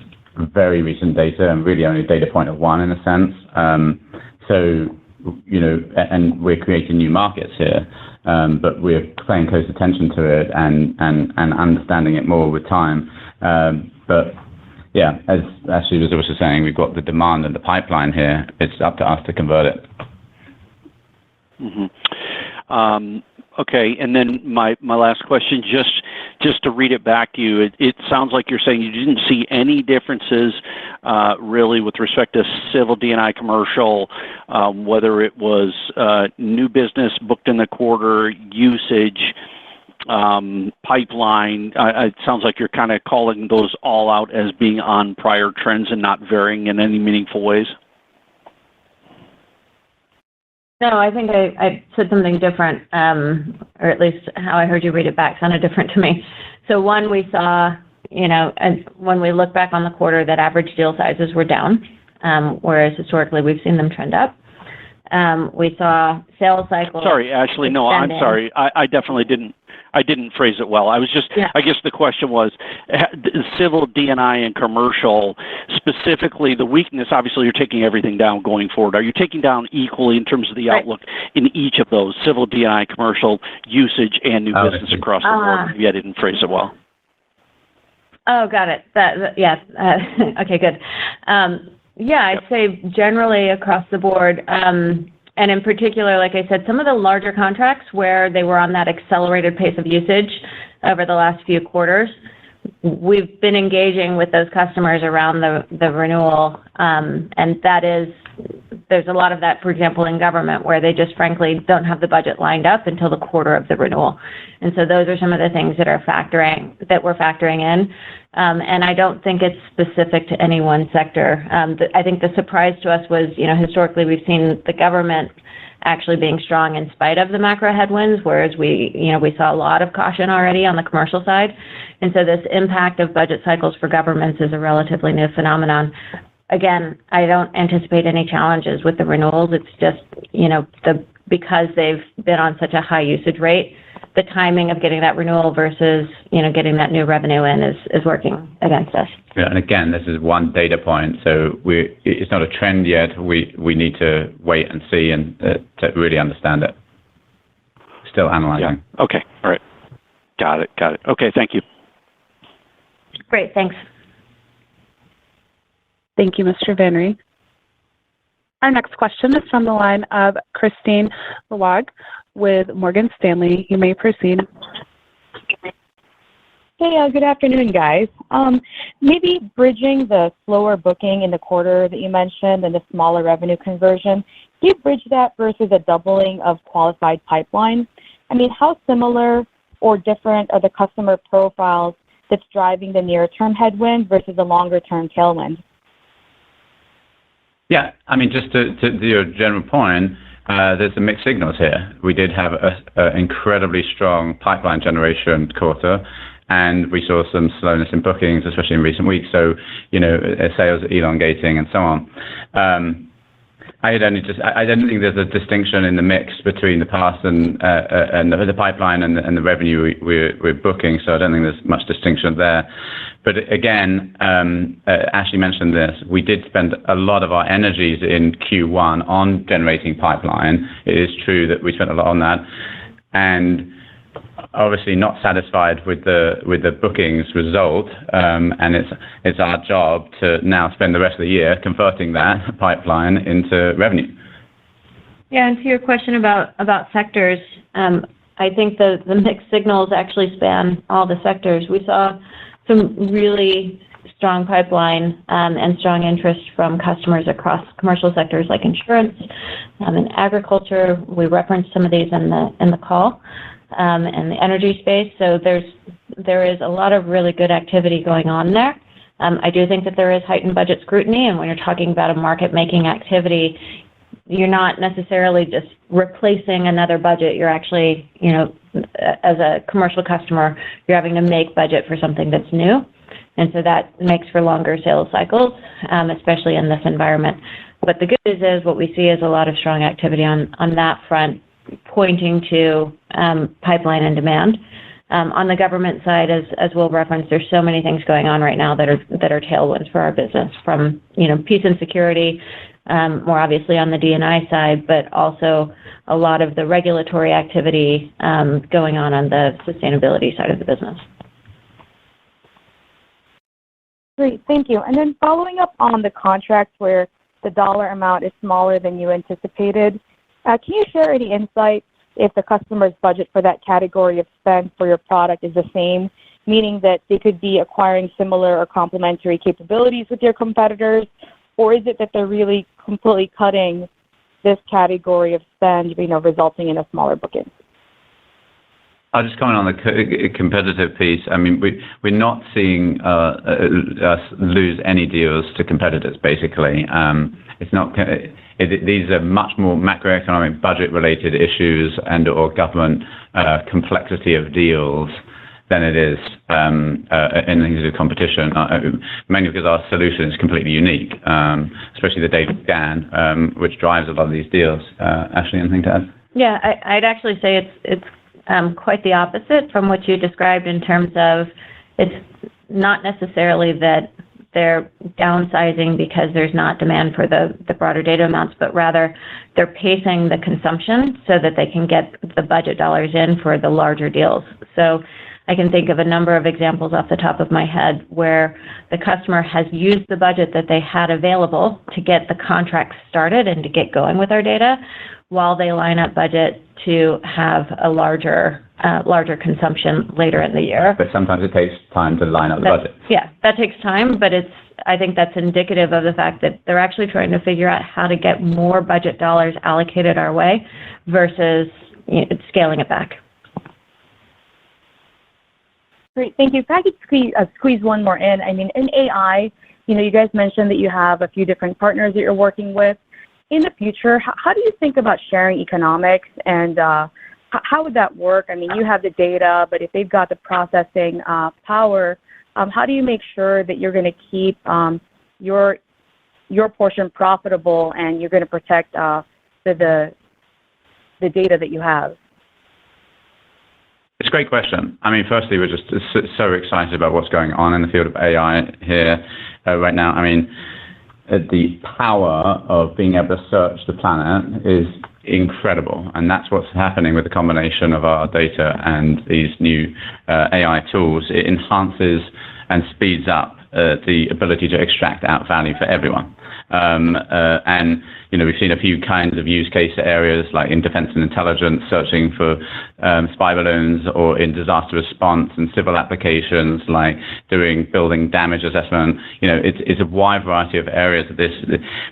very recent data and really only data point of one in a sense. And we're creating new markets here, but we're paying close attention to it and understanding it more with time. But yeah, as Ashley was also saying, we've got the demand and the pipeline here. It's up to us to convert it. Mm-hmm. Okay, and then my last question, just to read it back to you, it sounds like you're saying you didn't see any differences really with respect to civil D&I commercial, whether it was new business booked in the quarter, usage, pipeline. It sounds like you're kind of calling those all out as being on prior trends and not varying in any meaningful ways. No, I think I said something different, or at least how I heard you read it back sounded different to me. So one, we saw, when we look back on the quarter, that average deal sizes were down, whereas historically we've seen them trend up. We saw sales cycles. Sorry, Ashley. No, I'm sorry. I definitely didn't phrase it well. I was just, I guess the question was, civil, D&I, and commercial, specifically the weakness, obviously you're taking everything down going forward. Are you taking down equally in terms of the outlook in each of those, civil, D&I, commercial, usage, and new business across the board? Maybe I didn't phrase it well. Oh, got it. Okay, good. I'd say generally across the board, and in particular, like I said, some of the larger contracts where they were on that accelerated pace of usage over the last few quarters, we've been engaging with those customers around the renewal. And there's a lot of that, for example, in government, where they just frankly don't have the budget lined up until the quarter of the renewal. And so those are some of the things that we're factoring in. And I don't think it's specific to any one sector. I think the surprise to us was, historically we've seen the government actually being strong in spite of the macro headwinds, whereas we saw a lot of caution already on the commercial side. And so this impact of budget cycles for governments is a relatively new phenomenon. Again, I don't anticipate any challenges with the renewals. It's just, because they've been on such a high usage rate, the timing of getting that renewal versus, getting that new revenue in is working against us. Yeah, and again, this is one data point, so it's not a trend yet. We need to wait and see and to really understand it. Still analyzing. Yeah. Okay. All right. Got it. Okay. Thank you. Great. Thanks. Thank you, Mr. Vanry. Our next question is from the line of Kristine Liwag with Morgan Stanley. You may proceed. Hey, good afternoon, guys. Maybe bridging the slower booking in the quarter that you mentioned and the smaller revenue conversion, can you bridge that versus a doubling of qualified pipeline? I mean, how similar or different are the customer profiles that's driving the near-term headwind versus the longer-term tailwind? Yeah, I mean, just to your general point, there's some mixed signals here. We did have an incredibly strong pipeline generation quarter, and we saw some slowness in bookings, especially in recent weeks. So, sales elongating and so on. I don't think there's a distinction in the mix between the past and the pipeline and the revenue we're booking. So I don't think there's much distinction there. But again, Ashley mentioned this. We did spend a lot of our energies in Q1 on generating pipeline. It is true that we spent a lot on that, and obviously not satisfied with the bookings result, and it's our job to now spend the rest of the year converting that pipeline into revenue. Yeah, and to your question about sectors, I think the mixed signals actually span all the sectors. We saw some really strong pipeline and strong interest from customers across commercial sectors like insurance and agriculture. We referenced some of these in the call. And the energy space. So there is a lot of really good activity going on there. I do think that there is heightened budget scrutiny, and when you're talking about a market-making activity, you're not necessarily just replacing another budget. You're actually, as a commercial customer, you're having to make budget for something that's new. And so that makes for longer sales cycles, especially in this environment. But the good news is what we see is a lot of strong activity on that front, pointing to pipeline and demand. On the government side, as we'll reference, there's so many things going on right now that are tailwinds for our business, from peace and security, more obviously on the D&I side, but also a lot of the regulatory activity going on the sustainability side of the business. Great, thank you. And then following up on the contracts where the dollar amount is smaller than you anticipated, can you share any insight if the customer's budget for that category of spend for your product is the same, meaning that they could be acquiring similar or complementary capabilities with your competitors, or is it that they're really completely cutting this category of spend, resulting in a smaller booking? I'll just comment on the competitive piece. I mean, we're not seeing us lose any deals to competitors, basically. These are much more macroeconomic budget-related issues and/or government complexity of deals than it is anything to do with competition, mainly because our solution is completely unique, especially the data scan, which drives a lot of these deals. Ashley, anything to add? Yeah, I'd actually say it's quite the opposite from what you described, in terms of it's not necessarily that they're downsizing because there's not demand for the broader data amounts, but rather they're pacing the consumption so that they can get the budget dollars in for the larger deals. So I can think of a number of examples off the top of my head where the customer has used the budget that they had available to get the contract started and to get going with our data, while they line up budget to have a larger consumption later in the year. But sometimes it takes time to line up the budget. Yeah, that takes time, but I think that's indicative of the fact that they're actually trying to figure out how to get more budget dollars allocated our way versus scaling it back. Great, thank you. If I could squeeze one more in. I mean, in AI, you guys mentioned that you have a few different partners that you're working with. in the future, how do you think about sharing economics, and how would that work? I mean, you have the data, but if they've got the processing power, how do you make sure that you're going to keep your portion profitable and you're going to protect the data that you have? It's a great question. I mean, firstly, we're just so excited about what's going on in the field of AI here right now. I mean, the power of being able to search the planet is incredible, and that's what's happening with the combination of our data and these new AI tools. It enhances and speeds up the ability to extract out value for everyone. And, you know, we've seen a few kinds of use case areas, like in defense and intelligence, searching for spy balloons, or in disaster response and civil applications, like building damage assessment. You know, it's a wide variety of areas of this.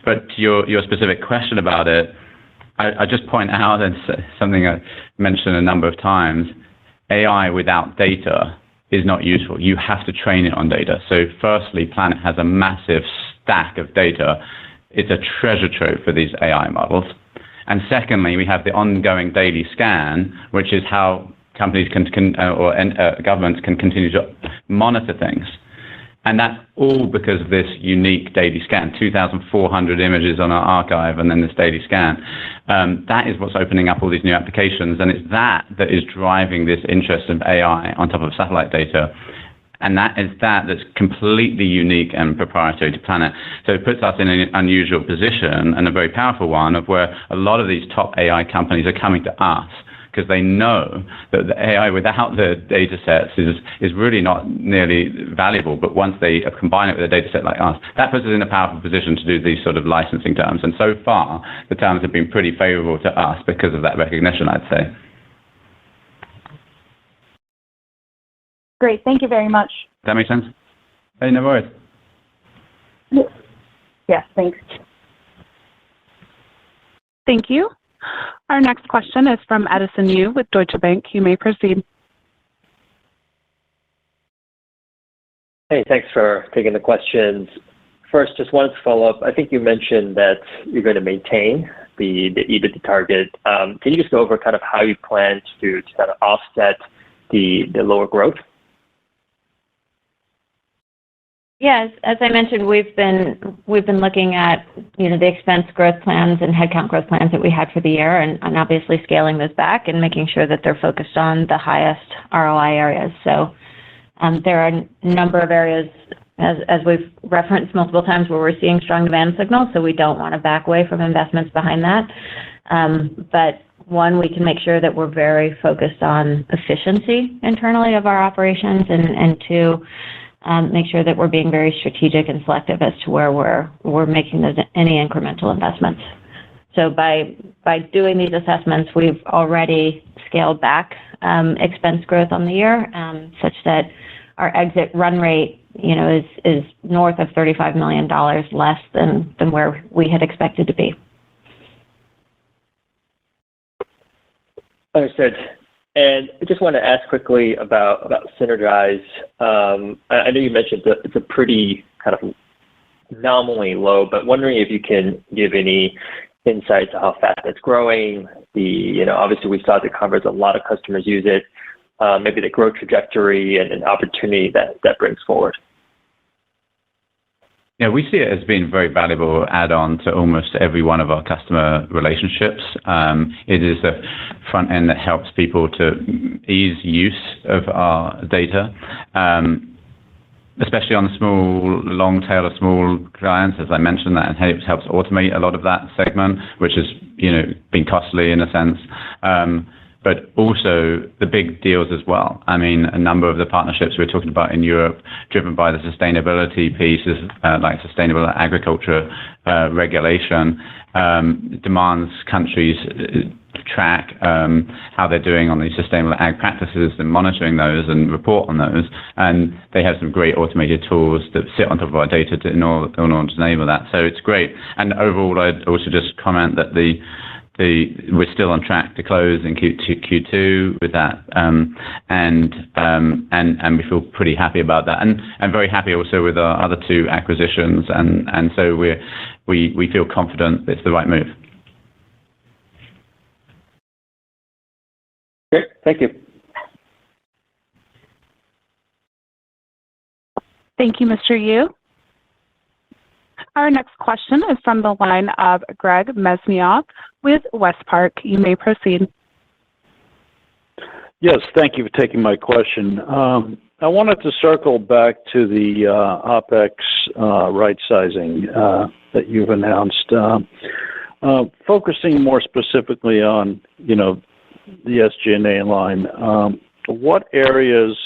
But to your specific question about it, I just point out, and something I mentioned a number of times, AI without data is not useful. You have to train it on data. So firstly, Planet has a massive stack of data. It's a treasure trove for these AI models. And secondly, we have the ongoing daily scan, which is how companies or governments can continue to monitor things. And that's all because of this unique daily scan, 2,400 images on our archive, and then this daily scan. That is what's opening up all these new applications, and it's that is driving this interest in AI on top of satellite data. And that's completely unique and proprietary to Planet. So it puts us in an unusual position, and a very powerful one, of where a lot of these top AI companies are coming to us because they know that the AI without the data sets is really not nearly valuable. But once they combine it with a data set like us, that puts us in a powerful position to do these sort of licensing terms. And so far, the terms have been pretty favorable to us because of that recognition, I'd say. Great. Thank you very much. That makes sense? Hey, no worries. Yes, thanks. Thank you. Our next question is from Edison Yu with Deutsche Bank. You may proceed. Hey, thanks for taking the questions. First, just wanted to follow up. I think you mentioned that you're going to maintain the EBITDA target. Can you just go over kind of how you plan to kind of offset the lower growth? Yes, as I mentioned, we've been looking at, you know, the expense growth plans and headcount growth plans that we had for the year, and obviously scaling those back and making sure that they're focused on the highest ROI areas. So there are a number of areas, as we've referenced multiple times, where we're seeing strong demand signals, so we don't want to back away from investments behind that. But one, we can make sure that we're very focused on efficiency internally of our operations, and two, make sure that we're being very strategic and selective as to where we're making any incremental investments. So by doing these assessments, we've already scaled back expense growth on the year, such that our exit run rate, you know, is north of $35 million less than where we had expected to be. Understood. And I just want to ask quickly about Synergize. I know you mentioned that it's a pretty kind of nominally low, but wondering if you can give any insights on how fast it's growing. Obviously we saw at the conference a lot of customers use it. Maybe the growth trajectory and an opportunity that brings forward. Yeah, we see it as being a very valuable add-on to almost every one of our customer relationships. It is a front end that helps people to ease use of our data, especially on the long tail of small clients. As I mentioned, that helps automate a lot of that segment, which has been costly in a sense. But also the big deals as well. I mean, a number of the partnerships we're talking about in Europe, driven by the sustainability pieces, like sustainable agriculture regulation, demands countries track how they're doing on these sustainable ag practices and monitoring those and report on those. And they have some great automated tools that sit on top of our data in order to enable that. So it's great. And overall, I'd also just comment that we're still on track to close in Q2 with that, and we feel pretty happy about that, and very happy also with our other two acquisitions, and so we're we feel confident it's the right move. Great. Thank you. Thank you, Mr. Yu. Our next question is from the line of Greg Mesniak with Westpark. You may proceed. Yes, thank you for taking my question. I wanted to circle back to the OpEx right-sizing that you've announced, focusing more specifically on, the SG&A line. What areas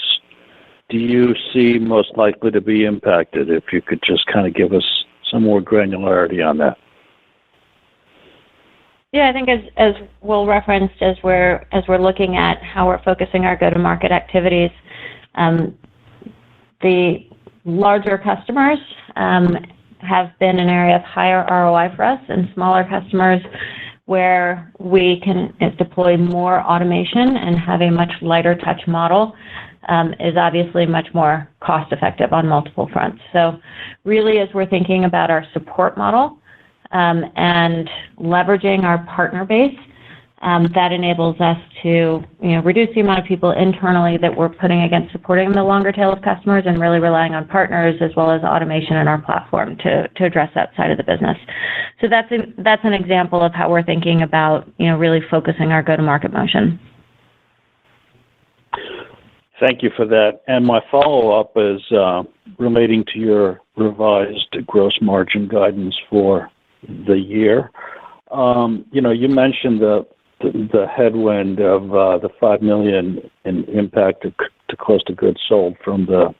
do you see most likely to be impacted? If you could just kind of give us some more granularity on that. Yeah, I think as Will referenced, as we're looking at how we're focusing our go-to-market activities, the larger customers have been an area of higher ROI for us, and smaller customers where we can deploy more automation and have a much lighter touch model is obviously much more cost-effective on multiple fronts. So really, as we're thinking about our support model and leveraging our partner base, that enables us to reduce the amount of people internally that we're putting against supporting the longer tail of customers and really relying on partners as well as automation in our platform to address that side of the business. So that's an example of how we're thinking about really focusing our go-to-market motion. Thank you for that. And my follow-up is relating to your revised gross margin guidance for the year. You mentioned the headwind of the $5 million in impact to cost of goods sold from the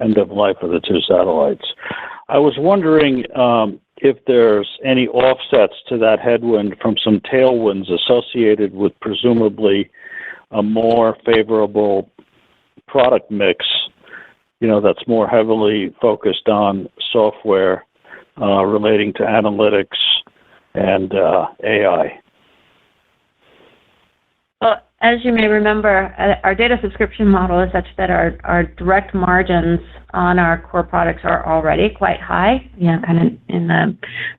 end of life of the 2 satellites. I was wondering if there's any offsets to that headwind from some tailwinds associated with presumably a more favorable product mix, that's more heavily focused on software relating to analytics and AI. Well, as you may remember, our data subscription model is such that our direct margins on our core products are already quite high, kind of in the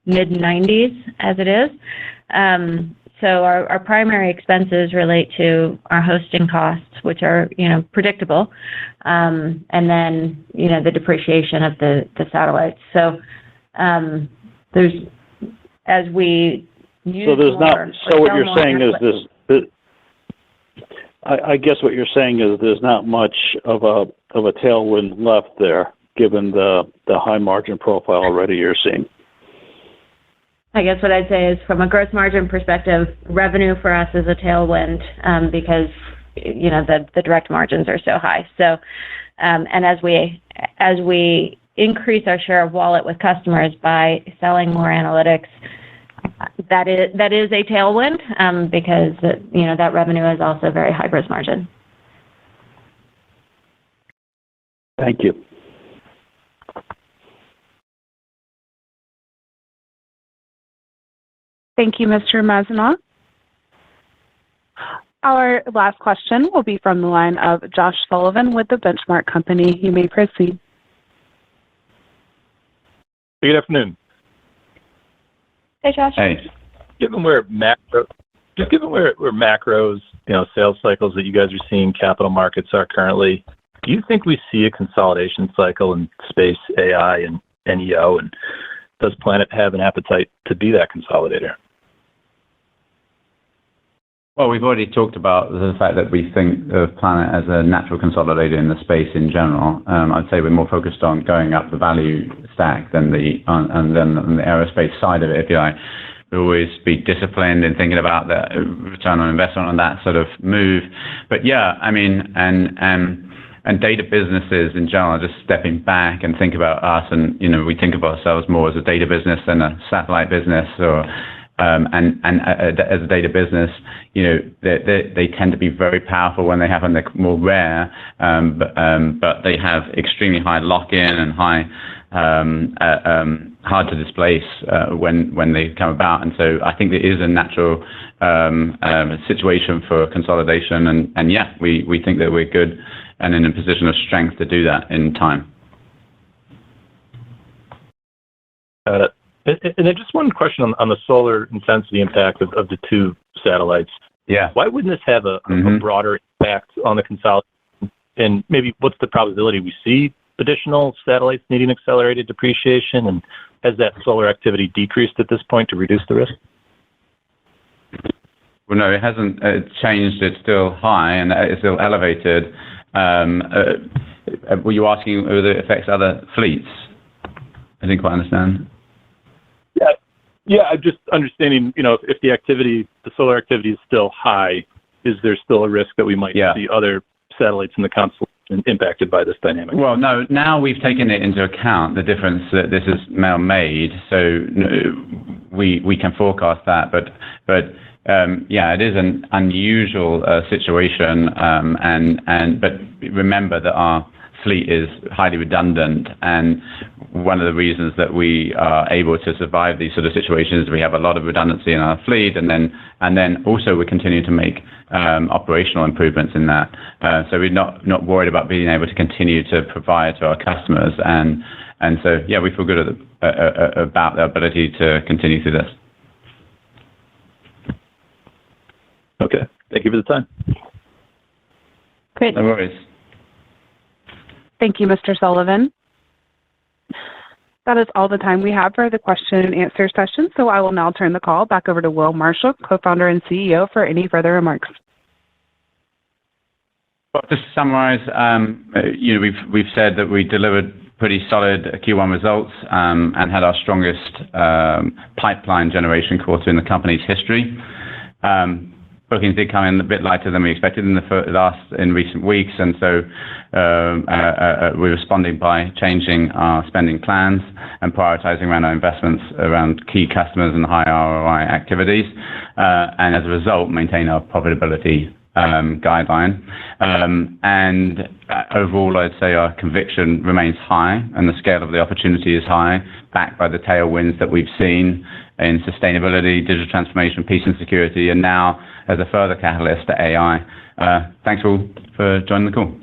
mid-90s as it is. So our primary expenses relate to our hosting costs, which are, predictable, and then, the depreciation of the satellites. So there's, as we use so there's more, not. So what you're saying is this. I guess what you're saying is there's not much of a tailwind left there, given the high margin profile already you're seeing. I guess what I'd say is, from a gross margin perspective, revenue for us is a tailwind because the direct margins are so high. So, and as we increase our share of wallet with customers by selling more analytics, that is a tailwind because that revenue is also very high gross margin. Thank you. Thank you, Mr. Mesniak. Our last question will be from the line of Josh Sullivan with the Benchmark Company. You may proceed. Good afternoon. Hey, Josh. Hey. Given where macros, sales cycles that you guys are seeing, capital markets are currently, do you think we see a consolidation cycle in space, AI, and NEO? And does Planet have an appetite to be that consolidator? Well, we've already talked about the fact that we think of Planet as a natural consolidator in the space in general. I'd say we're more focused on going up the value stack than on the aerospace side of it, if you like. We'll always be disciplined in thinking about the return on investment on that sort of move. But yeah, I mean, and data businesses in general, just stepping back and think about us, and we think of ourselves more as a data business than a satellite business, or and as a data business, they tend to be very powerful when they happen. They're more rare, but they have extremely high lock-in and high hard to displace when they come about. And so I think there is a natural situation for consolidation, and yeah, we think that we're good and in a position of strength to do that in time. Got it. And then just one question on the solar intensity impact of the two satellites. Yeah. Why wouldn't this have a broader impact on the consolidation? And maybe what's the probability we see additional satellites needing accelerated depreciation? And has that solar activity decreased at this point to reduce the risk? Well, no, it hasn't changed. It's still high and it's still elevated. Were you asking whether it affects other fleets? I didn't quite understand. Yeah, I'm just understanding, if the solar activity is still high, is there still a risk that we might see other satellites in the constellation impacted by this dynamic? Well, no, now we've taken it into account, the difference that this has now made, so we can forecast that, but it is an unusual situation, but remember that our fleet is highly redundant, and one of the reasons that we are able to survive these sort of situations is we have a lot of redundancy in our fleet, and then also we continue to make operational improvements in that. So we're not worried about being able to continue to provide to our customers, and so we feel good about the ability to continue through this. Okay, thank you for the time. Great. No worries. Thank you, Mr. Sullivan. That is all the time we have for the question and answer session, so I will now turn the call back over to Will Marshall, co-founder and CEO, for any further remarks. Well, just to summarize, we've said that we delivered pretty solid Q1 results and had our strongest pipeline generation quarter in the company's history. Bookings did come in a bit lighter than we expected in recent weeks, and so we're responding by changing our spending plans and prioritizing around our investments around key customers and high ROI activities, and as a result, maintain our profitability guideline. And overall, I'd say our conviction remains high, and the scale of the opportunity is high, backed by the tailwinds that we've seen in sustainability, digital transformation, peace and security, and now as a further catalyst to AI. Thanks all for joining the call.